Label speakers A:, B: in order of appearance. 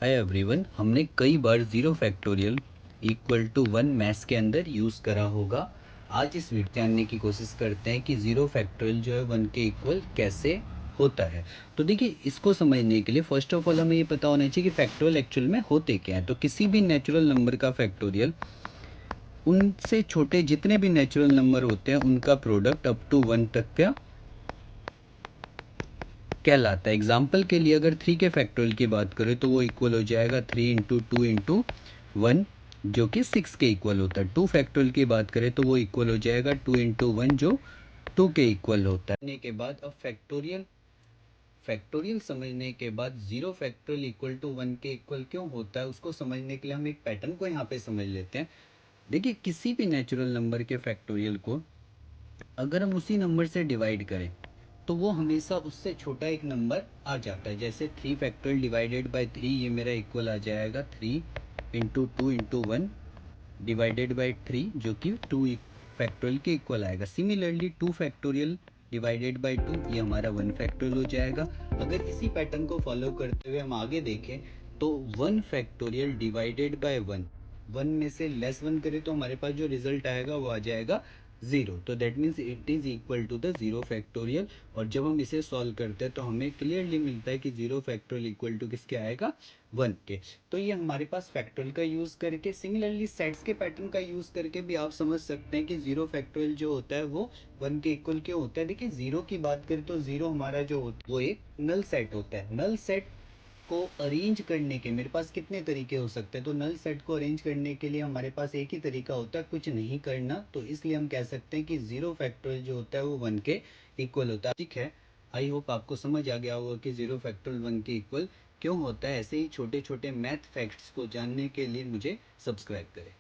A: हाय everyone, हमने कई बार zero factorial equal to one maths के अंदर यूज़ करा होगा। आज इस वीडियो जानने की कोशिश करते हैं कि ज़ीरो फैक्टोरियल जो है वन के इक्वल कैसे होता है। तो देखिए, इसको समझने के लिए फर्स्ट ऑफ ऑल हमें ये पता होना चाहिए कि फैक्टोरियल एक्चुअल में होते क्या हैं। तो किसी भी नेचुरल नंबर का फैक्टोरियल उनसे छोटे जितने भी नेचुरल नंबर होते हैं उनका प्रोडक्ट अप टू वन तक का कहलाता है। एग्जाम्पल के लिए अगर 3 के फैक्टोरियल की बात करें तो वो इक्वल हो जाएगा 3 इंटू टू इंटू वन, जो कि 6 के इक्वल होता है। 2 फैक्टोरियल की बात करें तो वो इक्वल हो जाएगा 2 इंटू वन, जो 2 के इक्वल होता है। के बाद अब फैक्टोरियल फैक्टोरियल समझने के बाद zero factorial equal to one के इक्वल क्यों होता है, उसको समझने के लिए हम एक पैटर्न को यहाँ पे समझ लेते हैं। देखिए, किसी भी नेचुरल नंबर के फैक्टोरियल को अगर हम उसी नंबर से डिवाइड करें तो वो हमेशा उससे छोटा एक नंबर आ जाता है। जैसे 3 फैक्टोरियल डिवाइडेड बाय 3, ये मेरा इक्वल आ जाएगा 3 into two into one divided by 3, जो कि 2 फैक्टोरियल के इक्वल आएगा। सिमिलरली 2 फैक्टोरियल डिवाइडेड बाई 2, ये हमारा 1 फैक्टोरियल हो जाएगा। अगर इसी पैटर्न को फॉलो करते हुए हम आगे देखें तो 1 फैक्टोरियल डिवाइडेड बाय 1, 1 में से लेस 1 करें तो हमारे पास जो रिजल्ट आएगा वो आ जाएगा 0। तो that means it is equal to the 0 factorial. और जब हम इसे सॉल्व करते हैं तो हमें क्लियरली मिलता है कि 0 फैक्टोरियल इक्वल टू किसके आएगा, 1 के। तो ये हमारे पास फैक्टोरियल का यूज़ करके, सिमिलरली सेट्स के पैटर्न का यूज़ करके भी आप समझ सकते हैं कि 0 फैक्टोरियल जो होता है वो 1 के इक्वल क्यों होता है। देखिए, 0 की बात करें तो 0 हमारा जो होता है वो एक नल सेट होता है। नल सेट को अरेंज करने के मेरे पास कितने तरीके हो सकते हैं। तो नल सेट को अरेंज करने के लिए हमारे पास एक ही तरीका होता है, कुछ नहीं करना। तो इसलिए हम कह सकते हैं कि 0 फैक्टोरियल जो होता है वो 1 के इक्वल होता है। ठीक है, आई होप आपको समझ आ गया होगा कि 0 फैक्टोरियल 1 के इक्वल क्यों होता है। ऐसे ही छोटे छोटे मैथ फैक्ट्स को जानने के लिए मुझे सब्सक्राइब करें।